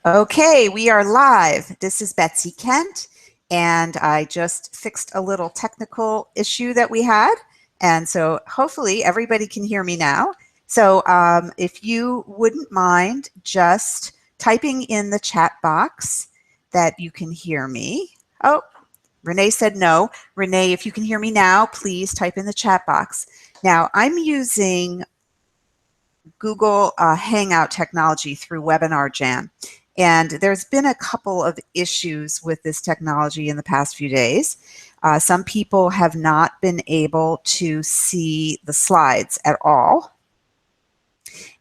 Okay, we are live. This is Betsy Kent, and I just fixed a little technical issue that we had, and so hopefully everybody can hear me now. So if you wouldn't mind just typing in the chat box that you can hear me. Oh, Renee said no. Renee, if you can hear me now, please type in the chat box. Now, I'm using Google Hangout technology through Webinar Jam. And there's been a couple of issues with this technology in the past few days. Some people have not been able to see the slides at all.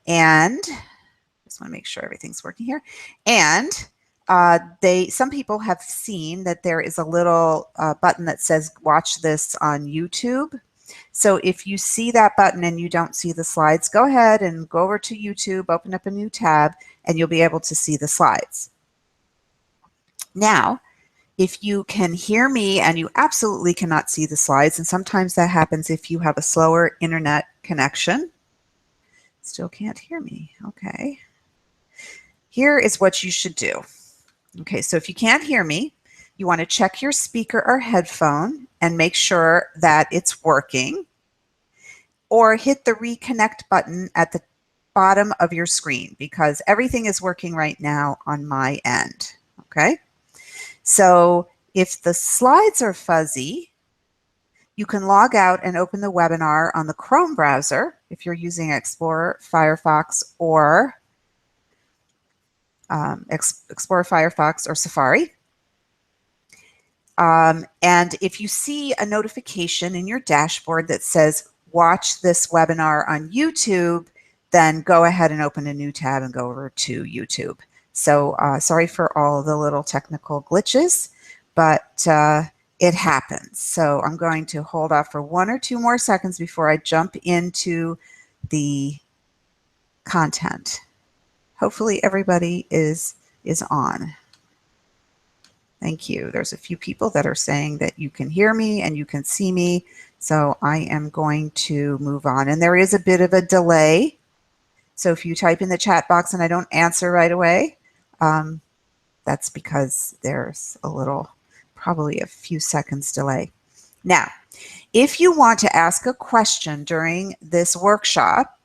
And just want to make sure everything's working here. And some people have seen that there is a little button that says watch this on YouTube. So if you see that button and you don't see the slides, go ahead and go over to YouTube, open up a new tab, and you'll be able to see the slides. Now, if you can hear me and you absolutely cannot see the slides, and sometimes that happens if you have a slower internet connection. Still can't hear me. Okay. Here is what you should do. Okay, so if you can't hear me, you want to check your speaker or headphone and make sure that it's working, or hit the reconnect button at the bottom of your screen because everything is working right now on my end. Okay, so if the slides are fuzzy, you can log out and open the webinar on the Chrome browser if you're using Explorer, Firefox, or Explorer, Firefox, or Safari. And if you see a notification in your dashboard that says watch this webinar on YouTube, then go ahead and open a new tab and go over to YouTube. So sorry for all the little technical glitches, but it happens. So I'm going to hold off for 1 or 2 more seconds before I jump into the content. Hopefully everybody is on. Thank you. There's a few people that are saying that you can hear me and you can see me. So I am going to move on. And there is a bit of a delay. So if you type in the chat box and I don't answer right away, that's because there's probably a few seconds delay. Now, if you want to ask a question during this workshop,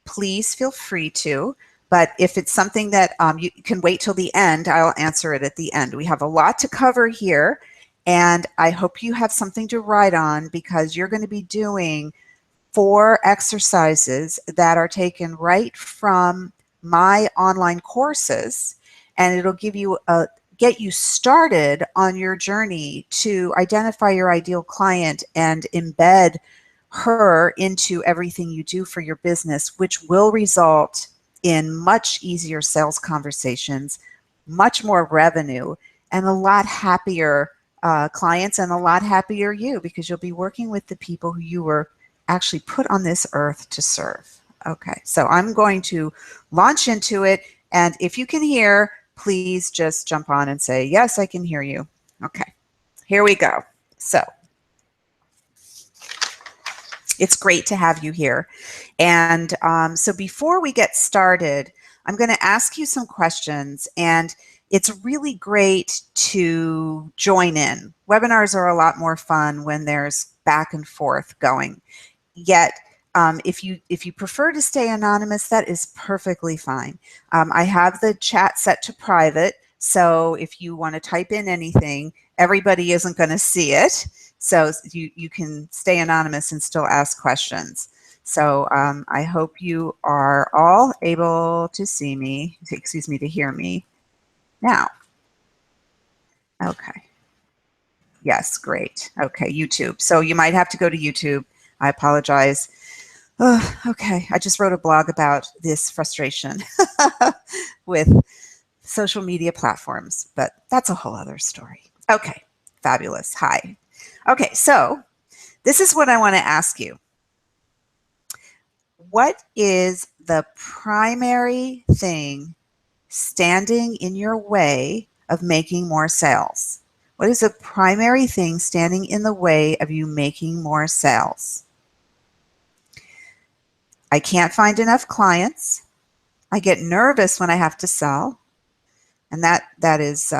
please feel free to. But if it's something that you can wait till the end, I'll answer it at the end. We have a lot to cover here, and I hope you have something to write on because you're going to be doing 4 exercises that are taken right from my online courses, and it'll give you get you started on your journey to identify your ideal client and embed her into everything you do for your business, which will result in much easier sales conversations, much more revenue, and a lot happier clients and a lot happier you because you'll be working with the people who you were actually put on this earth to serve. Okay, so I'm going to launch into it, and if you can hear, please just jump on and say, yes, I can hear you. Okay, here we go. So it's great to have you here. And so before we get started, I'm going to ask you some questions, and it's really great to join in. Webinars are a lot more fun when there's back and forth going. Yet, if you prefer to stay anonymous, that is perfectly fine. I have the chat set to private, so if you want to type in anything, everybody isn't going to see it. So you can stay anonymous and still ask questions. So I hope you are all able to see me, excuse me, to hear me now. Okay. Yes, great. Okay, YouTube. So you might have to go to YouTube. I apologize. Oh, okay, I just wrote a blog about this frustration with social media platforms, but that's a whole other story. Okay, fabulous. Hi. Okay, so this is what I want to ask you. What is the primary thing standing in your way of making more sales? What is the primary thing standing in the way of you making more sales? I can't find enough clients. I get nervous when I have to sell. and that is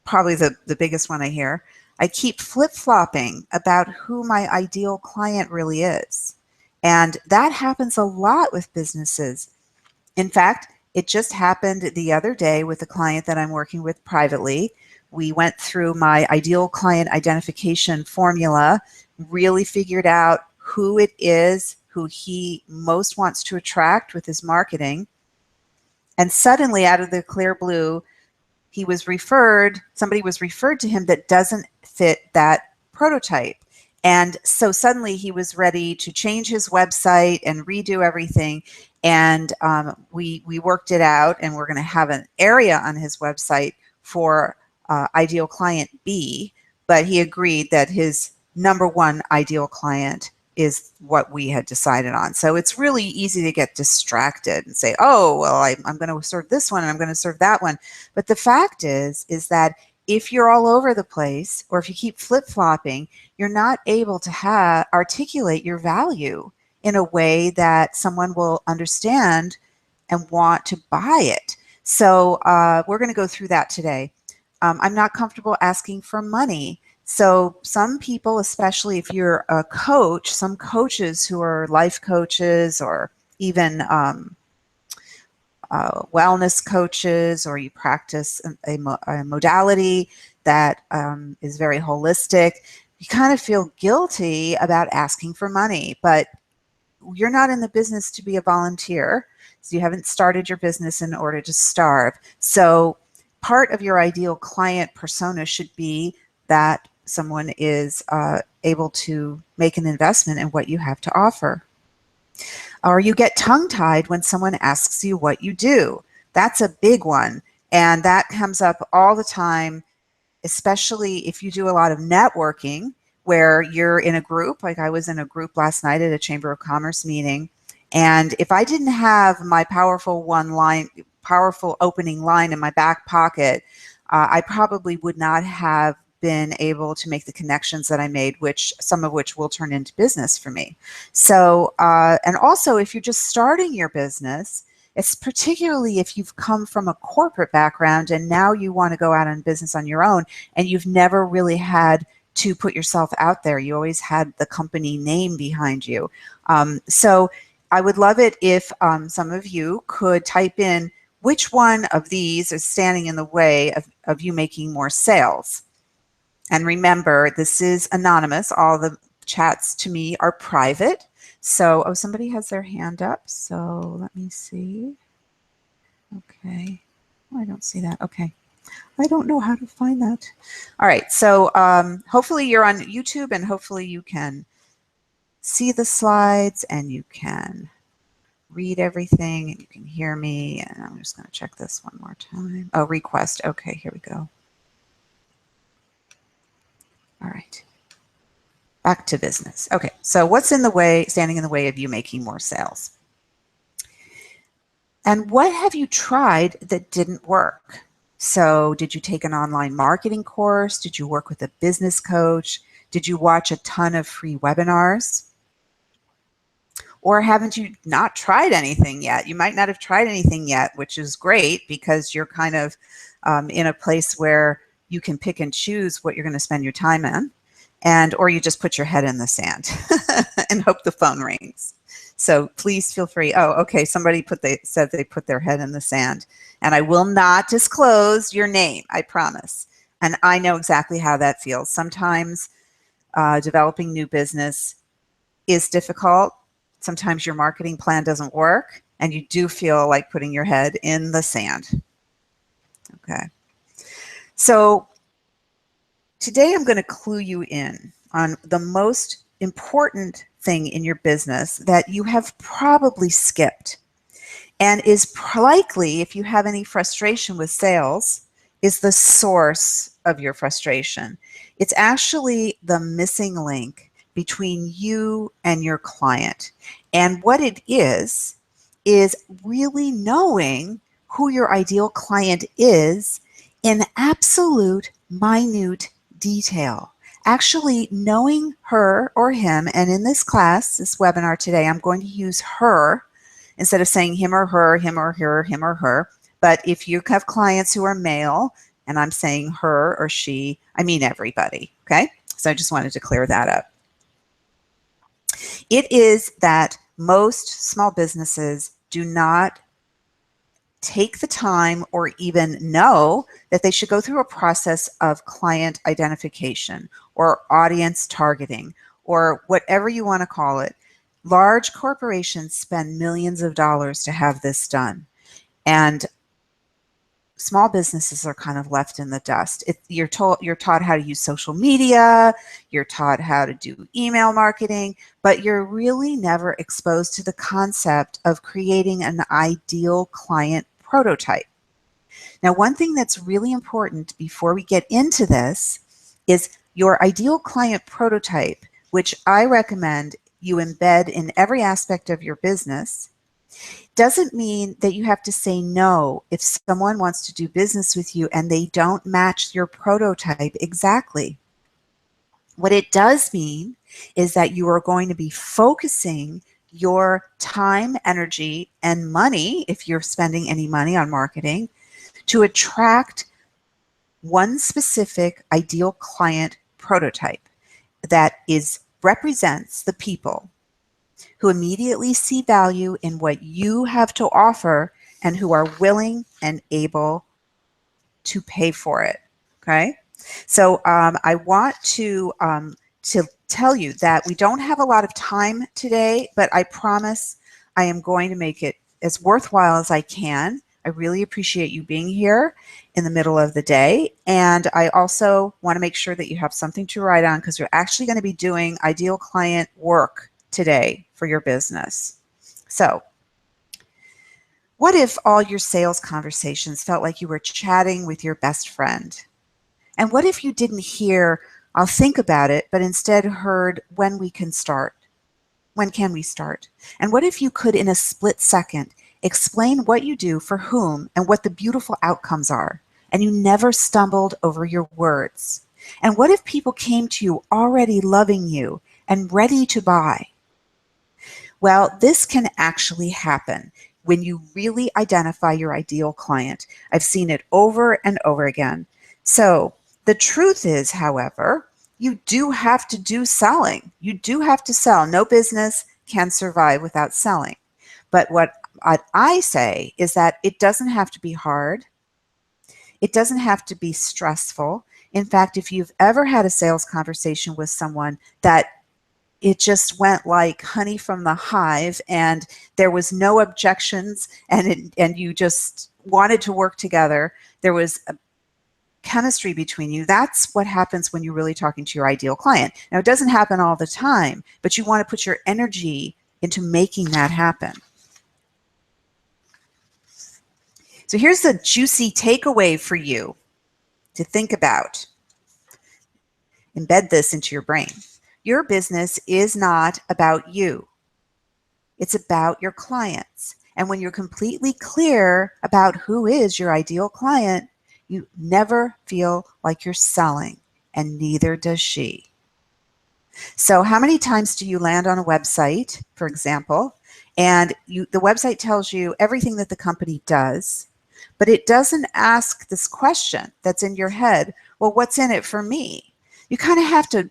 probably the biggest one I hear. I keep flip-flopping about who my ideal client really is. And that happens a lot with businesses. In fact, it just happened the other day with a client that I'm working with privately. We went through my ideal client identification formula, really figured out who it is, who he most wants to attract with his marketing. And suddenly, out of the clear blue, somebody was referred to him that doesn't fit that prototype. And so suddenly he was ready to change his website and redo everything. And we worked it out, and we're going to have an area on his website for ideal client B, but he agreed that his number one ideal client is what we had decided on. So it's really easy to get distracted and say, oh, well, I'm going to serve this one and I'm going to serve that one. But the fact is that if you're all over the place, or if you keep flip-flopping, you're not able to articulate your value in a way that someone will understand and want to buy it. So we're going to go through that today. I'm not comfortable asking for money. So some people, especially if you're a coach, some coaches who are life coaches or even wellness coaches, or you practice a modality that is very holistic, you kind of feel guilty about asking for money, but you're not in the business to be a volunteer. So you haven't started your business in order to starve. So part of your ideal client persona should be that someone is able to make an investment in what you have to offer. Or you get tongue-tied when someone asks you what you do. That's a big one, and that comes up all the time, especially if you do a lot of networking where you're in a group. Like I was in a group last night at a Chamber of Commerce meeting, and if I didn't have my powerful opening line in my back pocket, I probably would not have been able to make the connections that I made, some of which will turn into business for me. So, and also if you're just starting your business, it's particularly if you've come from a corporate background and now you want to go out on business on your own, and you've never really had to put yourself out there. You always had the company name behind you. So I would love it if some of you could type in which one of these is standing in the way of you making more sales. And remember, this is anonymous. All the chats to me are private. So, oh, somebody has their hand up. So let me see. Okay. I don't see that. Okay. I don't know how to find that. All right. So hopefully you're on YouTube, and hopefully you can see the slides and you can read everything and you can hear me. And I'm just going to check this one more time. Oh, request. Okay, here we go. All right. Back to business. Okay, so what's standing in the way of you making more sales? And what have you tried that didn't work? So did you take an online marketing course? Did you work with a business coach? Did you watch a ton of free webinars? Or haven't you not tried anything yet? You might not have tried anything yet, which is great because you're kind of in a place where you can pick and choose what you're going to spend your time in, or you just put your head in the sand and hope the phone rings. So please feel free. Oh, okay. Somebody said they put their head in the sand, and I will not disclose your name, I promise. And I know exactly how that feels. Sometimes developing new business is difficult. Sometimes your marketing plan doesn't work, and you do feel like putting your head in the sand. Okay. So today I'm going to clue you in on the most important thing in your business that you have probably skipped, and is likely, if you have any frustration with sales, is the source of your frustration. It's actually the missing link between you and your client. And what it is really knowing who your ideal client is in absolute minute detail. Actually knowing her or him, and in this class, this webinar today, I'm going to use her instead of saying him or her, him or her, him or her, But if you have clients who are male, and I'm saying her or she, I mean everybody, okay? So I just wanted to clear that up. It is that most small businesses do not take the time or even know that they should go through a process of client identification or audience targeting or whatever you want to call it. Large corporations spend millions of dollars to have this done. And small businesses are kind of left in the dust. You're taught how to use social media, you're taught how to do email marketing, but you're really never exposed to the concept of creating an ideal client prototype. Now, one thing that's really important before we get into this is your ideal client prototype, which I recommend you embed in every aspect of your business. Doesn't mean that you have to say no if someone wants to do business with you and they don't match your prototype exactly. What it does mean is that you are going to be focusing your time, energy, and money, if you're spending any money on marketing, to attract one specific ideal client prototype that represents the people who immediately see value in what you have to offer and who are willing and able to pay for it. Okay, so I want to tell you that we don't have a lot of time today, but I promise I am going to make it as worthwhile as I can. I really appreciate you being here in the middle of the day. And I also want to make sure that you have something to write on, because you're actually going to be doing ideal client work today for your business. So, what if all your sales conversations felt like you were chatting with your best friend? And what if you didn't hear, "I'll think about it," but instead heard, "When we can start? When can we start?" And what if you could, in a split second, explain what you do for whom and what the beautiful outcomes are, and you never stumbled over your words? And what if people came to you already loving you and ready to buy? Well, this can actually happen when you really identify your ideal client. I've seen it over and over again. So the truth is, however, you do have to do selling. You do have to sell. No business can survive without selling. But what I say is that it doesn't have to be hard. It doesn't have to be stressful. In fact, if you've ever had a sales conversation with someone that it just went like honey from the hive and there was no objections and you just wanted to work together, there was a chemistry between you, that's what happens when you're really talking to your ideal client. Now, it doesn't happen all the time, but you want to put your energy into making that happen. So here's the juicy takeaway for you to think about. Embed this into your brain. Your business is not about you. It's about your clients. And when you're completely clear about who is your ideal client, you never feel like you're selling, and neither does she. So how many times do you land on a website, for example, and the website tells you everything that the company does, but it doesn't ask this question that's in your head, well, what's in it for me? You kind of have to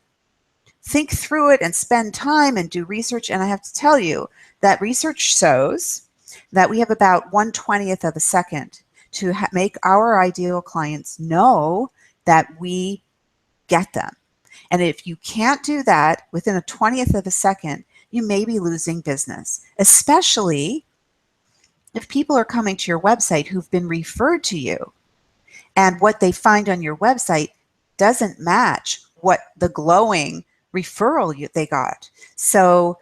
think through it and spend time and do research. And I have to tell you that research shows that we have about 1/20th of a second to make our ideal clients know that we get them. And if you can't do that within a 20th of a second, you may be losing business, especially if people are coming to your website who've been referred to you and what they find on your website doesn't match what the glowing referral they got. So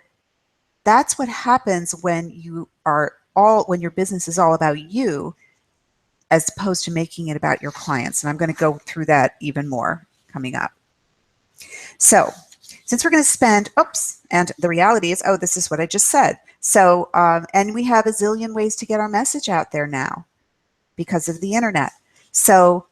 that's what happens when when your business is all about you, as opposed to making it about your clients. And I'm going to go through that even more coming up. So since we're going to spend, and the reality is, this is what I just said. So, and we have a zillion ways to get our message out there now because of the internet. So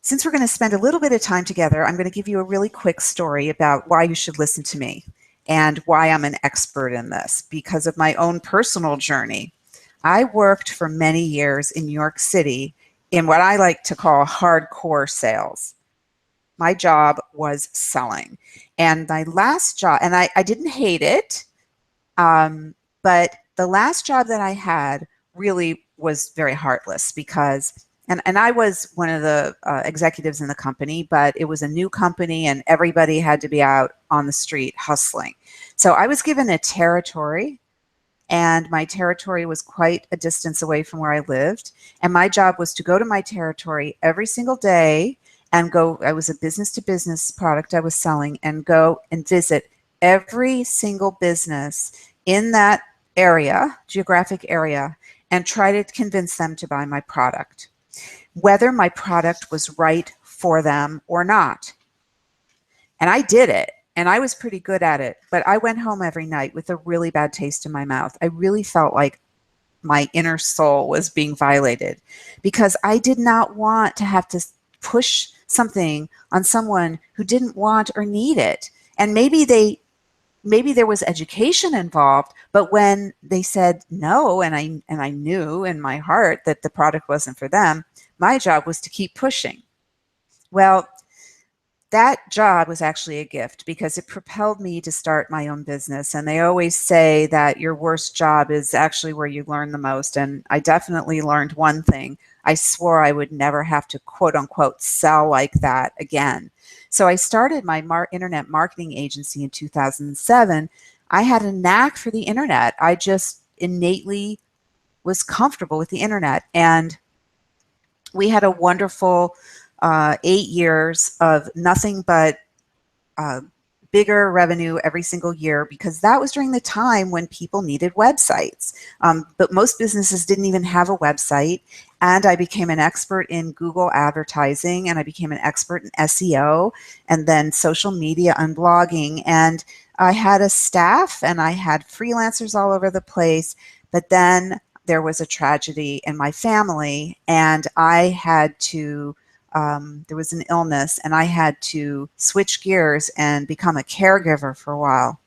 since we're going to spend a little bit of time together, I'm going to give you a really quick story about why you should listen to me and why I'm an expert in this because of my own personal journey. I worked for many years in New York City in what I like to call hardcore sales. My job was selling. And my last job, and I didn't hate it, but the last job that I had really was very heartless because, and I was one of the executives in the company, but it was a new company and everybody had to be out on the street hustling. So I was given a territory, and my territory was quite a distance away from where I lived. And my job was to go to my territory every single day and go, I was a business to business product I was selling, and go and visit every single business in that area, geographic area, and try to convince them to buy my product, whether my product was right for them or not. And I did it. And I was pretty good at it, but I went home every night with a really bad taste in my mouth. I really felt like my inner soul was being violated because I did not want to have to push something on someone who didn't want or need it. And maybe there was education involved, but when they said no, and I knew in my heart that the product wasn't for them, my job was to keep pushing. Well, that job was actually a gift because it propelled me to start my own business. And they always say that your worst job is actually where you learn the most. And I definitely learned one thing. I swore I would never have to quote unquote sell like that again. So I started my internet marketing agency in 2007. I had a knack for the internet. I just innately was comfortable with the internet. And we had a wonderful 8 years of nothing but bigger revenue every single year, because that was during the time when people needed websites. But most businesses didn't even have a website. And I became an expert in Google advertising, and I became an expert in SEO, and then social media and blogging. And I had a staff and I had freelancers all over the place. But then there was a tragedy in my family, and I had to there was an illness, and I had to switch gears and become a caregiver for a while.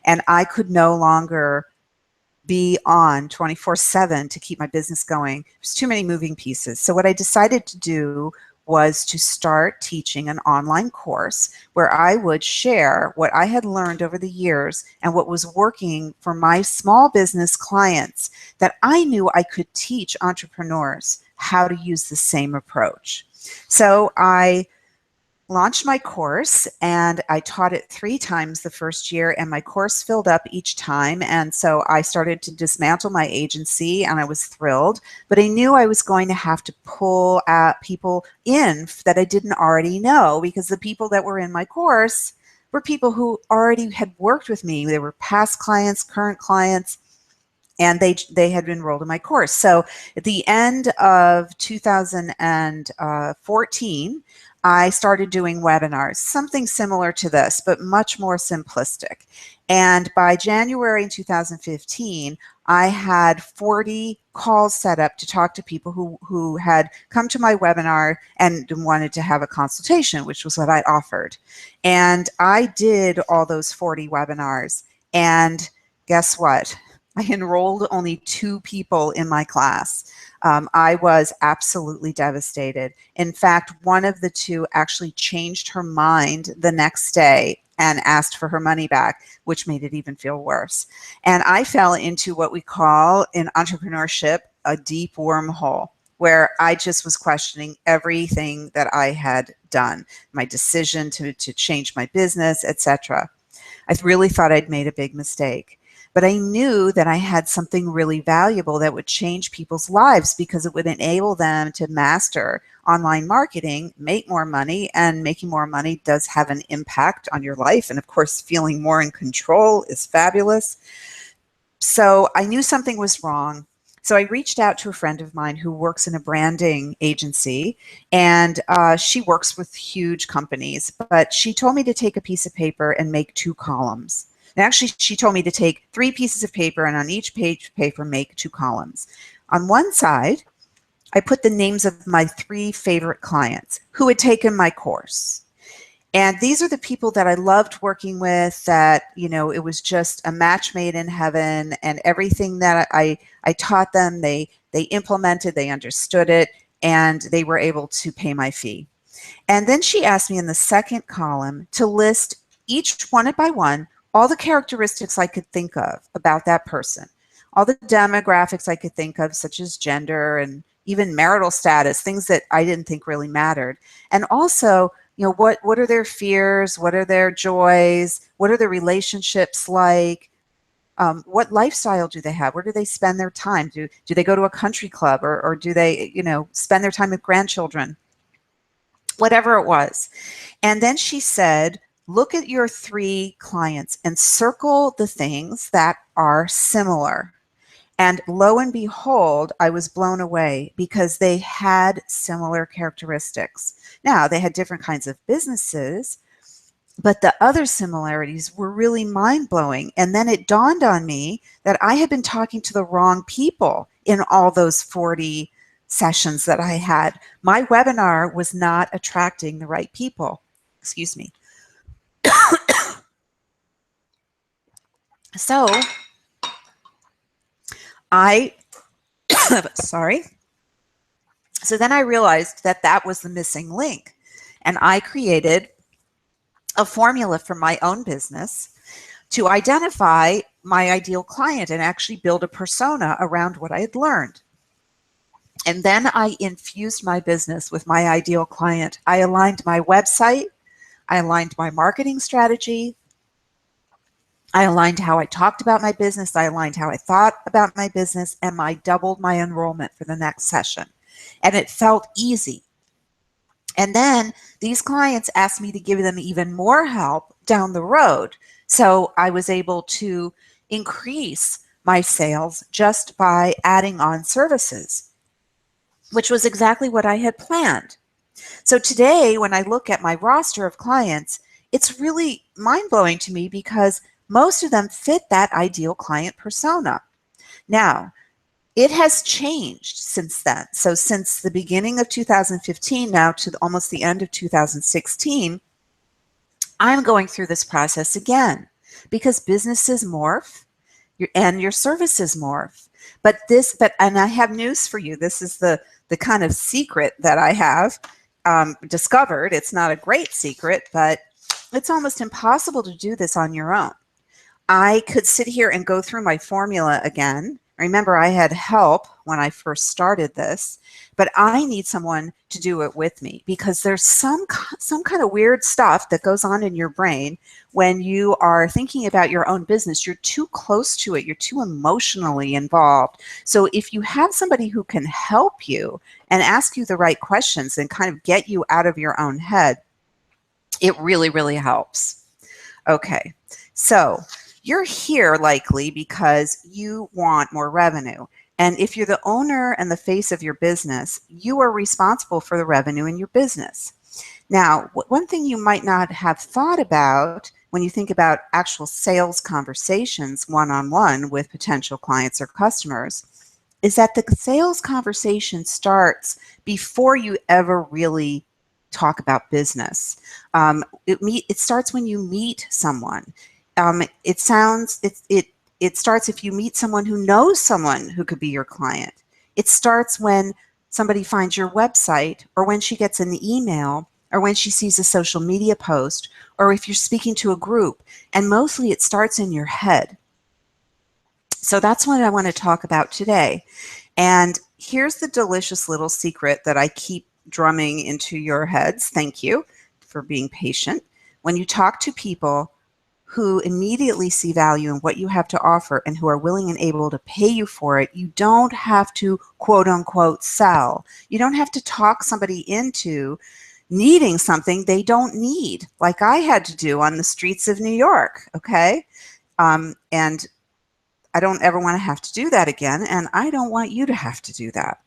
And I could no longer be on 24/7 to keep my business going. There's too many moving pieces. So what I decided to do was to start teaching an online course where I would share what I had learned over the years and what was working for my small business clients, that I knew I could teach entrepreneurs how to use the same approach. So I launched my course, and I taught it 3 times the first year, and my course filled up each time. And so I started to dismantle my agency, and I was thrilled, but I knew I was going to have to pull people in that I didn't already know, because the people that were in my course were people who already had worked with me. They were past clients, current clients, and they had enrolled in my course. So at the end of 2014, I started doing webinars, something similar to this, but much more simplistic. And by January 2015, I had 40 calls set up to talk to people who had come to my webinar and wanted to have a consultation, which was what I offered. And I did all those 40 webinars. And guess what? I enrolled only 2 people in my class. I was absolutely devastated. In fact, one of the 2 actually changed her mind the next day and asked for her money back, which made it even feel worse. And I fell into what we call in entrepreneurship a deep wormhole, where I just was questioning everything that I had done, my decision to change my business, etc. I really thought I'd made a big mistake. But I knew that I had something really valuable that would change people's lives, because it would enable them to master online marketing, make more money, and making more money does have an impact on your life. And of course, feeling more in control is fabulous. So I knew something was wrong. So I reached out to a friend of mine who works in a branding agency, and she works with huge companies, but she told me to take a piece of paper and make 2 columns. And actually, she told me to take 3 pieces of paper, and on each page of paper, make 2 columns. On one side, I put the names of my 3 favorite clients who had taken my course. And these are the people that I loved working with, that, you know, it was just a match made in heaven, and everything that I taught them, they implemented, they understood it, and they were able to pay my fee. And then she asked me in the second column to list each one by one, all the characteristics I could think of about that person, all the demographics I could think of, such as gender and even marital status, things that I didn't think really mattered. And also, you know, what are their fears? What are their joys? What are their relationships like? What lifestyle do they have? Where do they spend their time? Do they go to a country club, or do they, you know, spend their time with grandchildren? Whatever it was. And then she said, look at your 3 clients and circle the things that are similar. And lo and behold, I was blown away, because they had similar characteristics. Now, they had different kinds of businesses, but the other similarities were really mind-blowing. And then it dawned on me that I had been talking to the wrong people in all those 40 sessions that I had. My webinar was not attracting the right people. Excuse me. So sorry. So then I realized that that was the missing link. And I created a formula for my own business to identify my ideal client and actually build a persona around what I had learned. And then I infused my business with my ideal client. I aligned my website. I aligned my marketing strategy. I aligned how I talked about my business. I aligned how I thought about my business, and I doubled my enrollment for the next session. And it felt easy. And then these clients asked me to give them even more help down the road. So I was able to increase my sales just by adding on services, which was exactly what I had planned. So today, when I look at my roster of clients, it's really mind-blowing to me, because most of them fit that ideal client persona. Now, it has changed since then. So since the beginning of 2015 now to almost the end of 2016, I'm going through this process again, because businesses morph and your services morph. And I have news for you. This is the kind of secret that I have discovered. It's not a great secret, but it's almost impossible to do this on your own. I could sit here and go through my formula again. Remember, I had help when I first started this, but I need someone to do it with me, because there's some kind of weird stuff that goes on in your brain when you are thinking about your own business. You're too close to it. You're too emotionally involved. So if you have somebody who can help you and ask you the right questions and kind of get you out of your own head, it really, really helps. Okay, so you're here likely because you want more revenue. And if you're the owner and the face of your business, you are responsible for the revenue in your business. Now, one thing you might not have thought about when you think about actual sales conversations one-on-one with potential clients or customers is that the sales conversation starts before you ever really talk about business. It starts when you meet someone. It starts if you meet someone who knows someone who could be your client. It starts when somebody finds your website, or when she gets an email, or when she sees a social media post, or if you're speaking to a group. And mostly it starts in your head. So that's what I want to talk about today. And here's the delicious little secret that I keep drumming into your heads. Thank you for being patient. When you talk to people who immediately see value in what you have to offer and who are willing and able to pay you for it, you don't have to quote unquote sell. You don't have to talk somebody into needing something they don't need, like I had to do on the streets of New York, okay? And I don't ever want to have to do that again, and I don't want you to have to do that.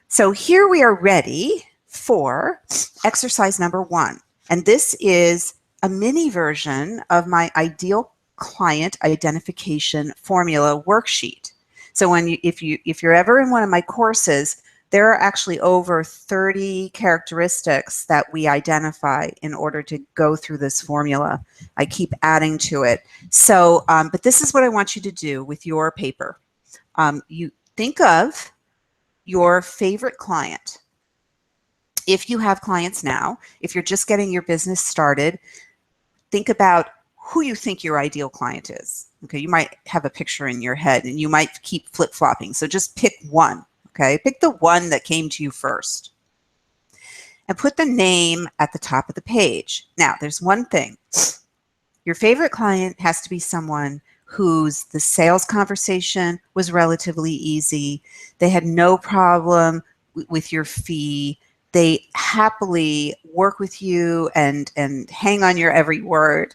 So here we are ready for exercise number 1. And this is a mini version of my ideal client identification formula worksheet. So if you're ever in one of my courses, There are actually over 30 characteristics that we identify in order to go through this formula. I keep adding to it. So, but this is what I want you to do with your paper. You think of your favorite client. If you have clients now, if you're just getting your business started, think about who you think your ideal client is. Okay, you might have a picture in your head and you might keep flip-flopping. So just pick one. Okay, pick the one that came to you first and put the name at the top of the page. Now, there's one thing. Your favorite client has to be someone whose the sales conversation was relatively easy. They had no problem with your fee. They happily work with you and hang on your every word.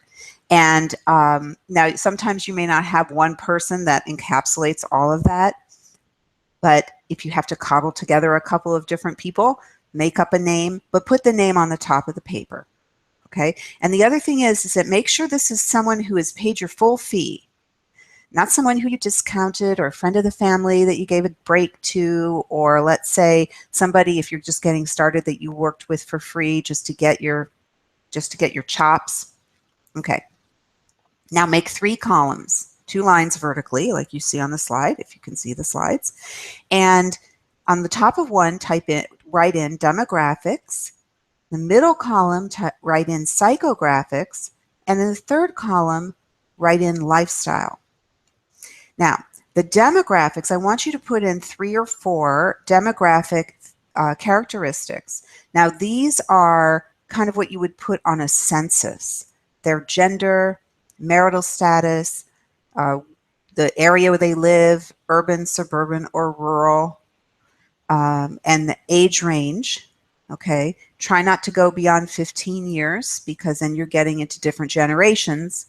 And now sometimes you may not have one person that encapsulates all of that. But if you have to cobble together a couple of different people, make up a name, but put the name on the top of the paper. Okay. And the other thing is that make sure this is someone who has paid your full fee, not someone who you discounted or a friend of the family that you gave a break to, or let's say somebody, if you're just getting started, that you worked with for free just to get your chops. Okay. Now make 3 columns. 2 lines vertically, like you see on the slide, if you can see the slides. And on the top of one, write in demographics. The middle column, write in psychographics. And in the third column, write in lifestyle. Now, the demographics, I want you to put in 3 or 4 demographic characteristics. Now, these are kind of what you would put on a census. Their gender, marital status, the area where they live, urban, suburban, or rural, and the age range. Okay, try not to go beyond 15 years because then you're getting into different generations,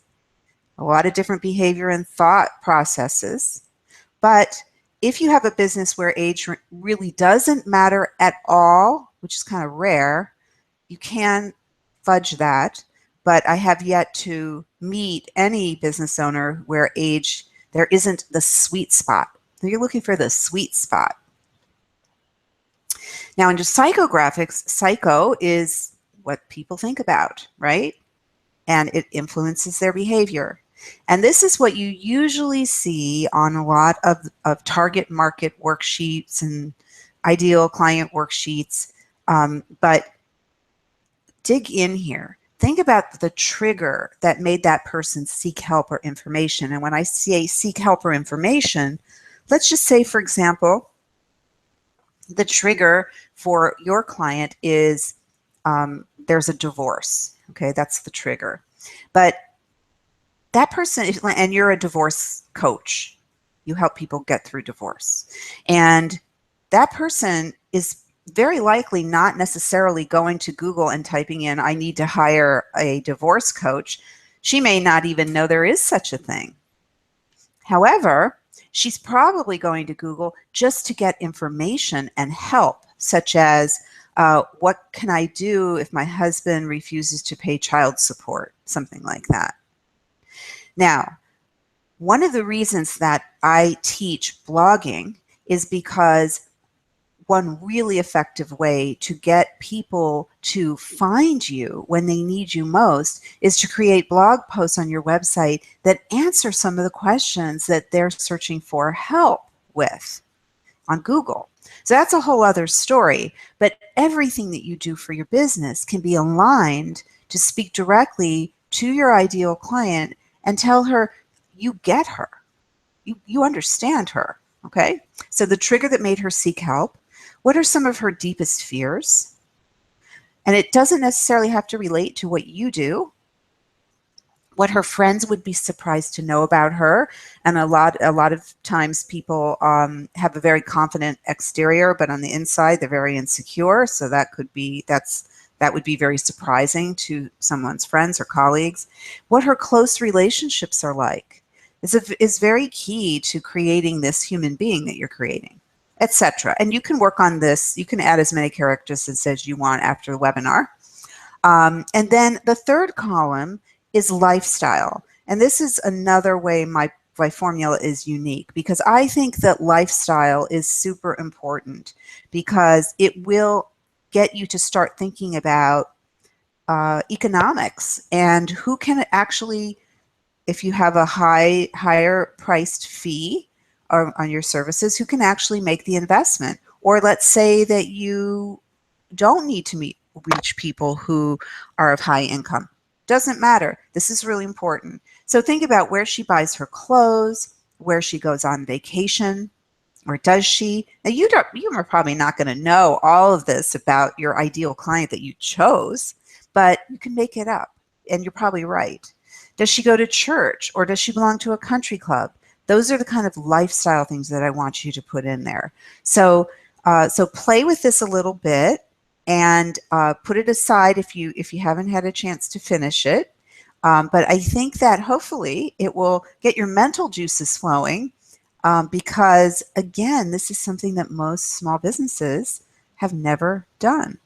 a lot of different behavior and thought processes. But if you have a business where age really doesn't matter at all, which is kind of rare, you can fudge that. But I have yet to meet any business owner where age, there isn't the sweet spot. So you're looking for the sweet spot. Now, into psychographics, psycho is what people think about, right? And it influences their behavior. And this is what you usually see on a lot of target market worksheets and ideal client worksheets. But dig in here. Think about the trigger that made that person seek help or information. And when I say seek help or information, let's just say, for example, the trigger for your client is there's a divorce. Okay, that's the trigger. But that person, and you're a divorce coach. You help people get through divorce. And that person is very likely not necessarily going to Google and typing in, I need to hire a divorce coach. She may not even know there is such a thing. However, she's probably going to Google just to get information and help, such as what can I do if my husband refuses to pay child support, something like that. Now, one of the reasons that I teach blogging is because one really effective way to get people to find you when they need you most is to create blog posts on your website that answer some of the questions that they're searching for help with on Google. So that's a whole other story. But everything that you do for your business can be aligned to speak directly to your ideal client and tell her you get her. You understand her. Okay? So the trigger that made her seek help. What are some of her deepest fears? And it doesn't necessarily have to relate to what you do. What her friends would be surprised to know about her. And a lot of times people have a very confident exterior, but on the inside they're very insecure. So that would be very surprising to someone's friends or colleagues. What her close relationships are like is very key to creating this human being that you're creating, etc. And you can work on this. You can add as many characters as you want after the webinar. And then the third column is lifestyle. And this is another way my by Formula is unique, because I think that lifestyle is super important, because it will get you to start thinking about economics and who can actually, if you have a higher priced fee on your services, who can actually make the investment. Or let's say that you don't need to reach people who are of high income. Doesn't matter. This is really important. So think about where she buys her clothes, where she goes on vacation, or does she? Now you are probably not going to know all of this about your ideal client that you chose, but you can make it up, and you're probably right. Does she go to church, or does she belong to a country club? Those are the kind of lifestyle things that I want you to put in there. So so play with this a little bit, and put it aside if you haven't had a chance to finish it. But I think that hopefully it will get your mental juices flowing, because again, this is something that most small businesses have never done.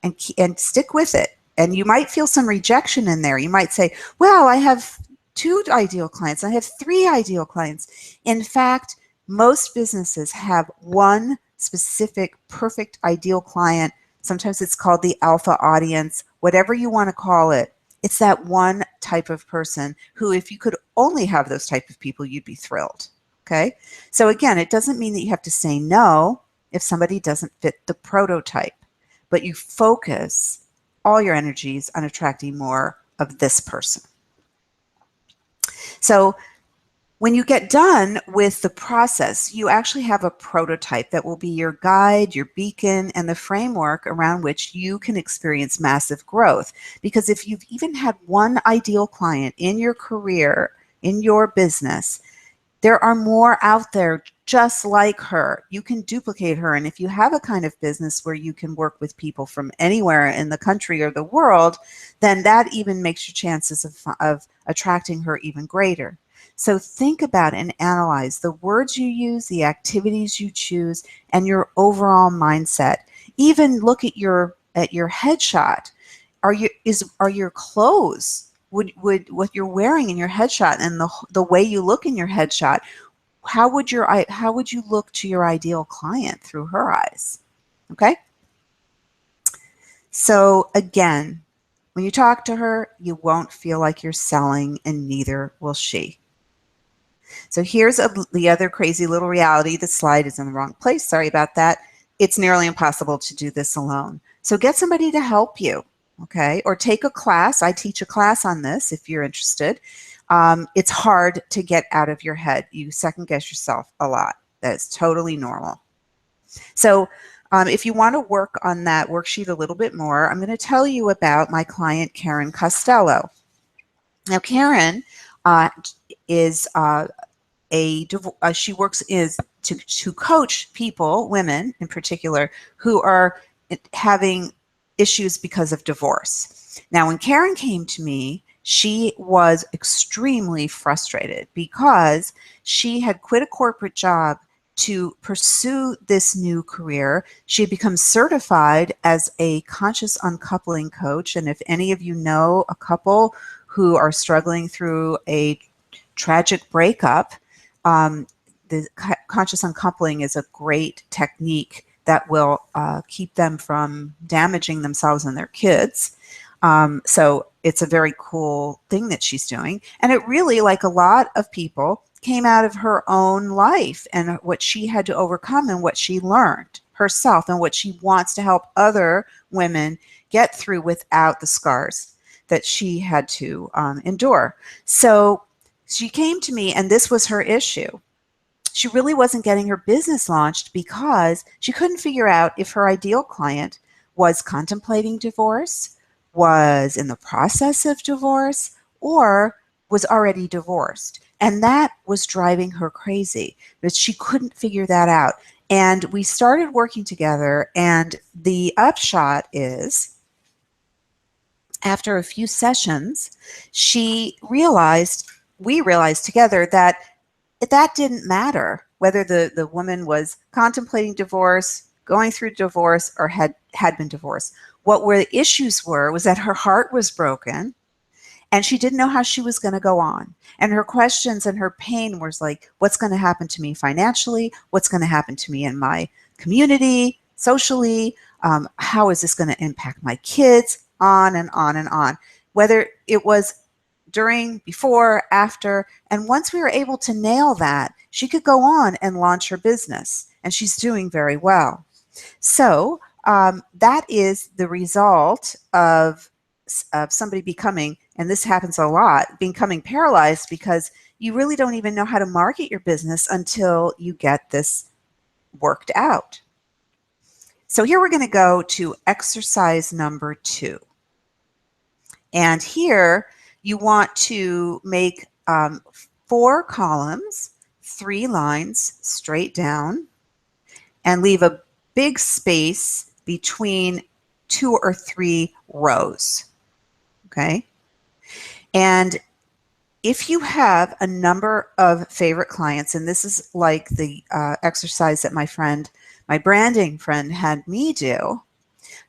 And stick with it. And you might feel some rejection in there. You might say, well, I have 2 ideal clients. I have 3 ideal clients. In fact, most businesses have one specific perfect ideal client. Sometimes it's called the alpha audience, whatever you want to call it. It's that one type of person who, if you could only have those type of people, you'd be thrilled. Okay? So again, it doesn't mean that you have to say no if somebody doesn't fit the prototype, but you focus all your energies on attracting more of this person. So when you get done with the process, you actually have a prototype that will be your guide, your beacon, and the framework around which you can experience massive growth. Because if you've even had one ideal client in your career, in your business, there are more out there just like her. You can duplicate her. And if you have a kind of business where you can work with people from anywhere in the country or the world, then that even makes your chances of attracting her even greater. So think about and analyze the words you use, the activities you choose, and your overall mindset. Even look at your headshot. Are your clothes, would what you're wearing in your headshot and the way you look in your headshot, how would you look to your ideal client through her eyes? Okay? So again, when you talk to her, you won't feel like you're selling, and neither will she. So here's the other crazy little reality. The slide is in the wrong place. Sorry about that. It's nearly impossible to do this alone. So get somebody to help you, okay? Or take a class. I teach a class on this if you're interested. It's hard to get out of your head. You second guess yourself a lot. That is totally normal. So if you want to work on that worksheet a little bit more, I'm going to tell you about my client, Karen Costello. Now, Karen is she works to coach people, women in particular, who are having issues because of divorce. Now, when Karen came to me, she was extremely frustrated because she had quit a corporate job to pursue this new career. She had become certified as a conscious uncoupling coach. And if any of you know a couple who are struggling through a tragic breakup, the conscious uncoupling is a great technique that will keep them from damaging themselves and their kids. So it's a very cool thing that she's doing. And it really, like a lot of people, came out of her own life and what she had to overcome and what she learned herself and what she wants to help other women get through without the scars that she had to endure. So she came to me, and this was her issue. She really wasn't getting her business launched because she couldn't figure out if her ideal client was contemplating divorce, was in the process of divorce, or was already divorced. And that was driving her crazy, but she couldn't figure that out. And we started working together, and the upshot is, after a few sessions, we realized together that didn't matter whether the woman was contemplating divorce, going through divorce, or had been divorced. What were the issues was that her heart was broken, And she didn't know how she was going to go on. And her questions and her pain was like, what's going to happen to me financially? What's going to happen to me in my community, socially? How is this going to impact my kids? On and on and on. Whether it was during, before, after, and once we were able to nail that, she could go on and launch her business, and she's doing very well. So that is the result of somebody becoming, and this happens a lot, becoming paralyzed because you really don't even know how to market your business until you get this worked out. So here we're going to go to exercise number 2. And here you want to make 4 columns, 3 lines straight down, and leave a big space between 2 or 3 rows. Okay? And if you have a number of favorite clients, and this is like the exercise that my branding friend had me do,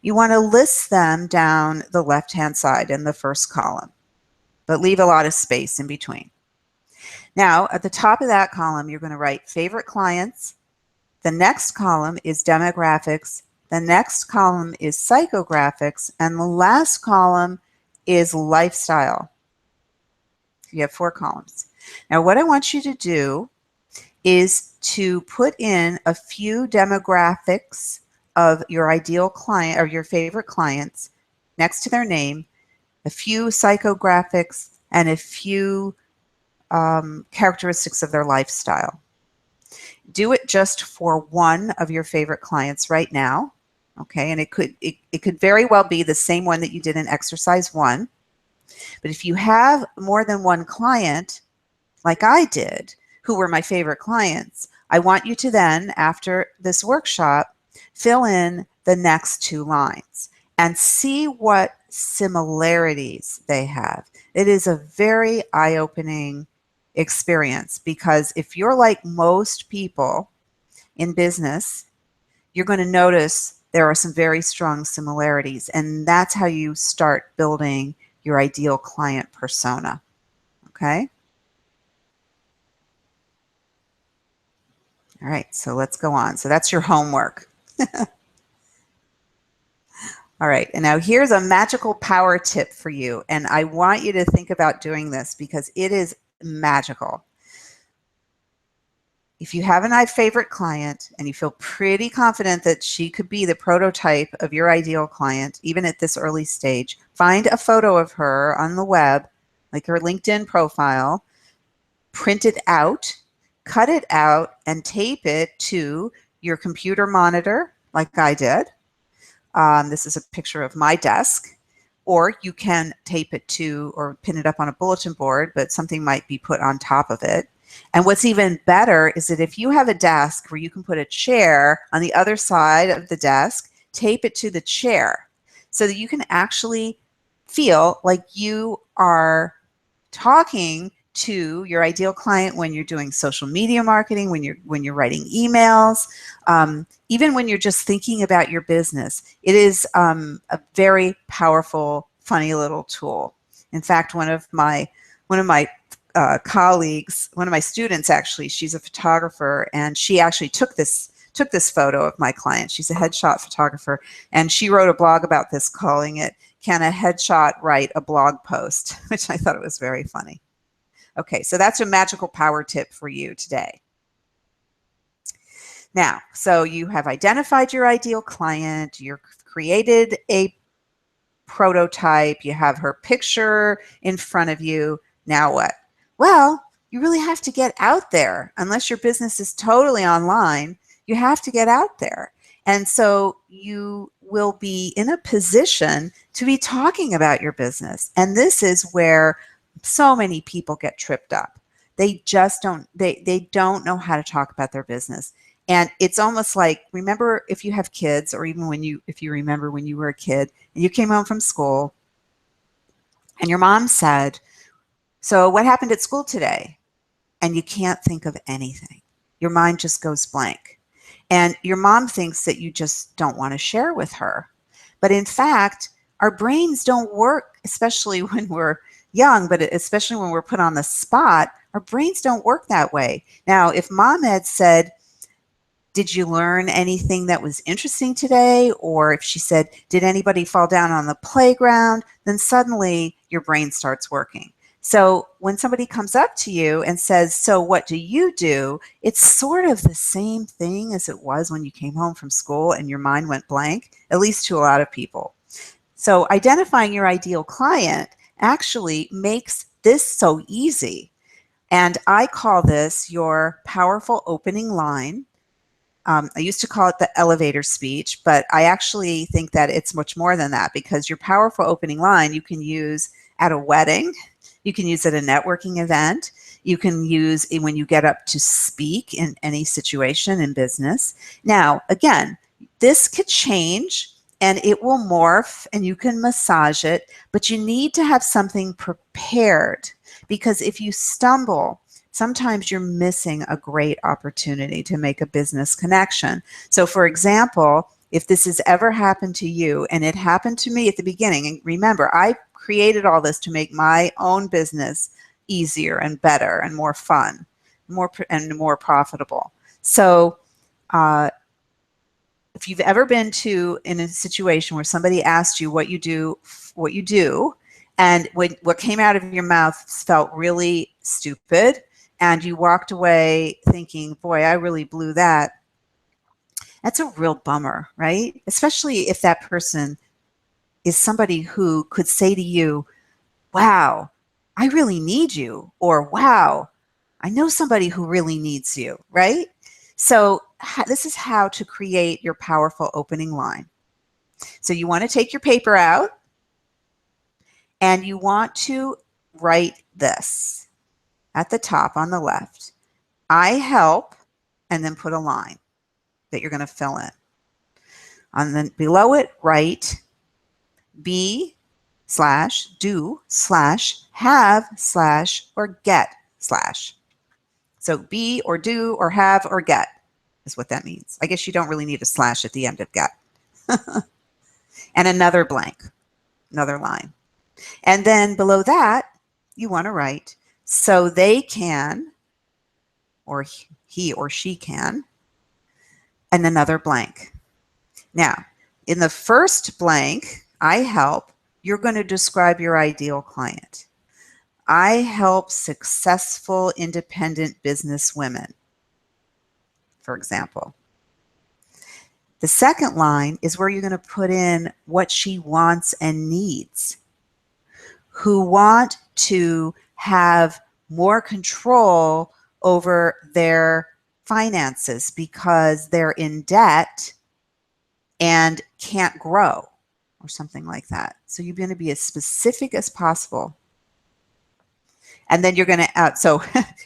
you want to list them down the left-hand side in the first column, but leave a lot of space in between. Now, at the top of that column, you're going to write favorite clients. The next column is demographics. The next column is psychographics. And the last column is lifestyle. You have 4 columns. Now, what I want you to do is to put in a few demographics of your ideal client or your favorite clients next to their name, a few psychographics, and a few characteristics of their lifestyle. Do it just for one of your favorite clients right now, okay? And it could very well be the same one that you did in exercise 1. But if you have more than one client, like I did, who were my favorite clients, I want you to then, after this workshop, fill in the next 2 lines and see what similarities they have. It is a very eye-opening experience, because if you're like most people in business, you're going to notice there are some very strong similarities, and that's how you start building your ideal client persona. Okay? All right, so let's go on. So that's your homework. All right, and now here's a magical power tip for you, and I want you to think about doing this because it is magical. If you have a favorite client and you feel pretty confident that she could be the prototype of your ideal client, even at this early stage, find a photo of her on the web, like her LinkedIn profile, print it out, cut it out, and tape it to your computer monitor, like I did. This is a picture of my desk. Or you can tape it to or pin it up on a bulletin board, but something might be put on top of it. And what's even better is that if you have a desk where you can put a chair on the other side of the desk, tape it to the chair so that you can actually feel like you are talking to your ideal client when you're doing social media marketing, when you're writing emails, even when you're just thinking about your business. It is a very powerful, funny little tool. In fact, one of my colleagues, one of my students actually, she's a photographer, and she actually took this photo of my client. She's a headshot photographer, and she wrote a blog about this, calling it, "Can a Headshot Write a Blog Post?" which I thought it was very funny. Okay, so that's a magical power tip for you today. Now, so you have identified your ideal client, you've created a prototype, you have her picture in front of you. Now what? Well, you really have to get out there. Unless your business is totally online, you have to get out there. And so you will be in a position to be talking about your business. And this is where so many people get tripped up. They just don't know how to talk about their business. And it's almost like, remember if you have kids, or even if you remember when you were a kid and you came home from school and your mom said, "So what happened at school today?" And you can't think of anything. Your mind just goes blank. And your mom thinks that you just don't want to share with her. But in fact, our brains don't work, especially when we're young, but especially when we're put on the spot, our brains don't work that way. Now, if mom had said, did you learn anything that was interesting today? Or if she said, did anybody fall down on the playground? Then suddenly your brain starts working. So when somebody comes up to you and says, so what do you do? It's sort of the same thing as it was when you came home from school and your mind went blank, at least to a lot of people. So identifying your ideal client actually makes this so easy. And I call this your powerful opening line. I used to call it the elevator speech, but I actually think that it's much more than that, because your powerful opening line you can use at a wedding, you can use at a networking event, you can use it when you get up to speak in any situation in business. Now, again, this could change and it will morph and you can massage it, but you need to have something prepared, because if you stumble, sometimes you're missing a great opportunity to make a business connection. So for example, if this has ever happened to you, and it happened to me at the beginning, and remember, I created all this to make my own business easier and better and more fun, more profitable. So if you've ever been in a situation where somebody asked you what you do, and what came out of your mouth felt really stupid, and you walked away thinking, boy, I really blew that, that's a real bummer, right? Especially if that person is somebody who could say to you, wow, I really need you, or wow, I know somebody who really needs you, right? So this is how to create your powerful opening line. So you want to take your paper out and you want to write this at the top on the left. I help, and then put a line that you're going to fill in. And then below it, write be / do / have / or get /. So be or do or have or get is what that means. I guess you don't really need a / at the end of get. And another blank, another line. And then below that, you want to write so they can, or he or she can, and another blank. Now, in the first blank, I help, you're going to describe your ideal client. I help successful independent business women, for example. The second line is where you're going to put in what she wants and needs, who want to have more control over their finances because they're in debt and can't grow, or something like that. So you're going to be as specific as possible. And then you're going to add, so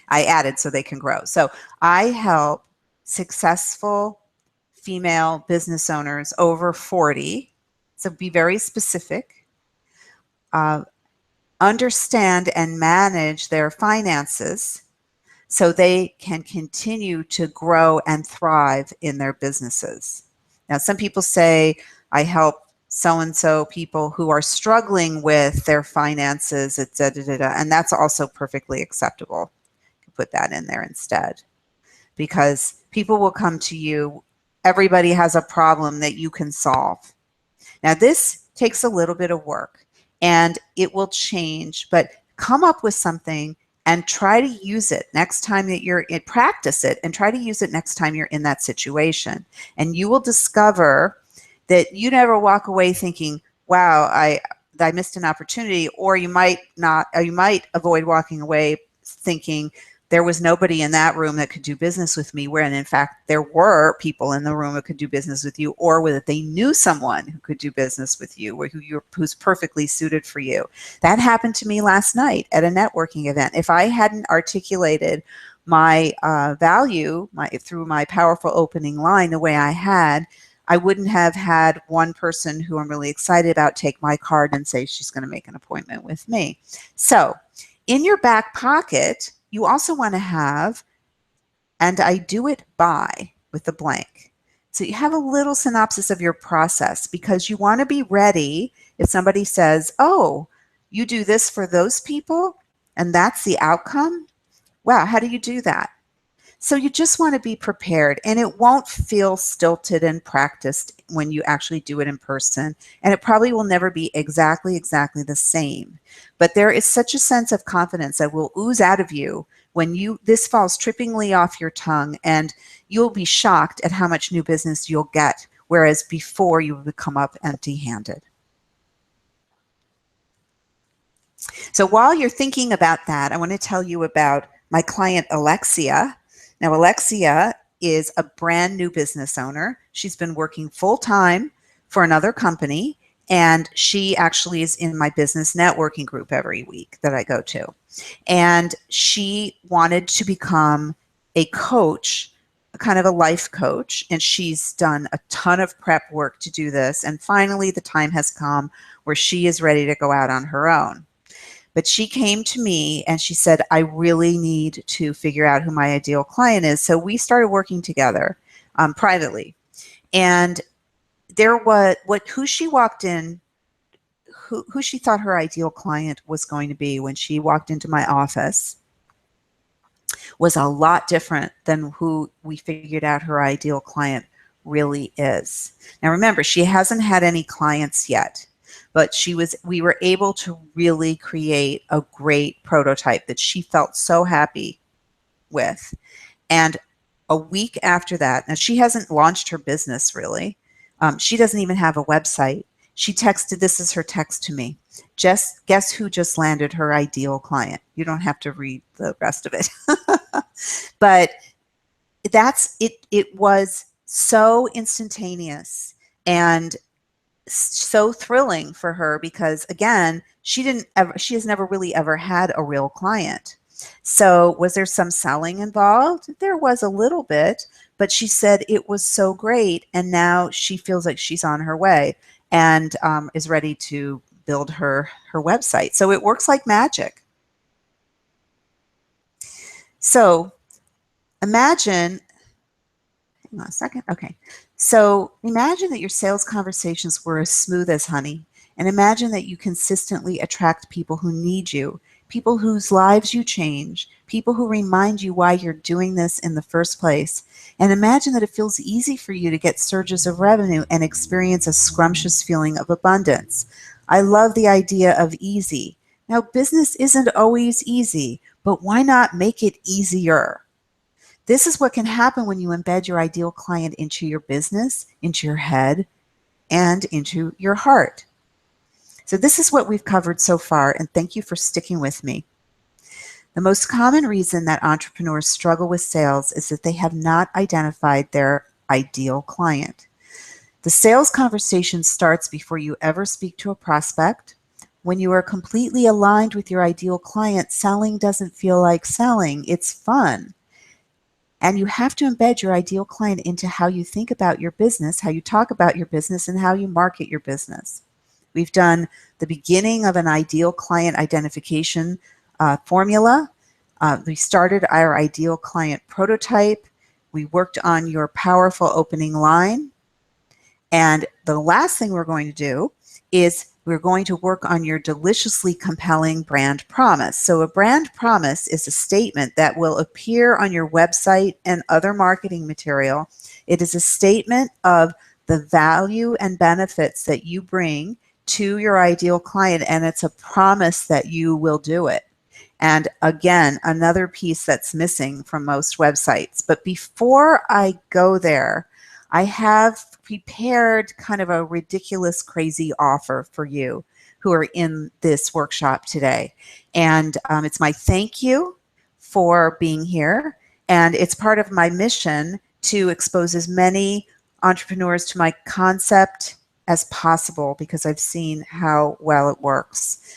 I added so they can grow. So I help successful female business owners over 40. So be very specific. Understand and manage their finances so they can continue to grow and thrive in their businesses. Now, some people say, I help so-and-so people who are struggling with their finances, and that's also perfectly acceptable. You can put that in there instead, because people will come to you. Everybody has a problem that you can solve. Now, this takes a little bit of work, and it will change, but come up with something and try to use it next time that you're in, practice it and try to use it next time you're in that situation. And you will discover that you never walk away thinking, wow, I missed an opportunity, or you might not, or you might avoid walking away thinking there was nobody in that room that could do business with me, when in fact there were people in the room who could do business with you, or whether they knew someone who could do business with you, or who's perfectly suited for you. That happened to me last night at a networking event. If I hadn't articulated my value through my powerful opening line the way I had, I wouldn't have had one person who I'm really excited about take my card and say she's going to make an appointment with me. So in your back pocket, you also want to have, and I do it by, with the blank. So you have a little synopsis of your process, because you want to be ready if somebody says, oh, You do this for those people, and that's the outcome. Wow, how do you do that? So you just want to be prepared, and it won't feel stilted and practiced when you actually do it in person. And it probably will never be exactly the same. But there is such a sense of confidence that will ooze out of you when this falls trippingly off your tongue, and you'll be shocked at how much new business you'll get, whereas before you would come up empty-handed. So while you're thinking about that, I want to tell you about my client, Alexia. Now, Alexia is a brand new business owner. She's been working full-time for another company, and she actually is in my business networking group every week that I go to. And she wanted to become a coach, kind of a life coach, and she's done a ton of prep work to do this. And finally, the time has come where she is ready to go out on her own. But she came to me and she said, I really need to figure out who my ideal client is. So we started working together privately. And there was who she walked in, who she thought her ideal client was going to be when she walked into my office was a lot different than who we figured out her ideal client really is. Now remember, she hasn't had any clients yet, but we were able to really create a great prototype that she felt so happy with. And a week after that, now she hasn't launched her business really. She doesn't even have a website. She texted, this is her text to me. Just guess who just landed her ideal client. You don't have to read the rest of it. But that's it. It was so instantaneous and so thrilling for her because, again, she has never really ever had a real client. So was there some selling involved? There was a little bit, but she said it was so great. And now she feels like she's on her way and is ready to build her website. So it works like magic. So imagine, hang on a second. Okay. So imagine that your sales conversations were as smooth as honey, and imagine that you consistently attract people who need you, people whose lives you change, people who remind you why you're doing this in the first place. And imagine that it feels easy for you to get surges of revenue and experience a scrumptious feeling of abundance. I love the idea of easy. Now, business isn't always easy, but why not make it easier? This is what can happen when you embed your ideal client into your business, into your head, and into your heart. So this is what we've covered so far, and thank you for sticking with me. The most common reason that entrepreneurs struggle with sales is that they have not identified their ideal client. The sales conversation starts before you ever speak to a prospect. When you are completely aligned with your ideal client, selling doesn't feel like selling. It's fun. And you have to embed your ideal client into how you think about your business, how you talk about your business, and how you market your business. We've done the beginning of an ideal client identification formula. We started our ideal client prototype. We worked on your powerful opening line. And the last thing we're going to do is we're going to work on your deliciously compelling brand promise. So a brand promise is a statement that will appear on your website and other marketing material. It is a statement of the value and benefits that you bring to your ideal client, and it's a promise that you will do it. And again, another piece that's missing from most websites. But before I go there, I have prepared kind of a ridiculous, crazy offer for you who are in this workshop today. And it's my thank you for being here. And it's part of my mission to expose as many entrepreneurs to my concept as possible because I've seen how well it works.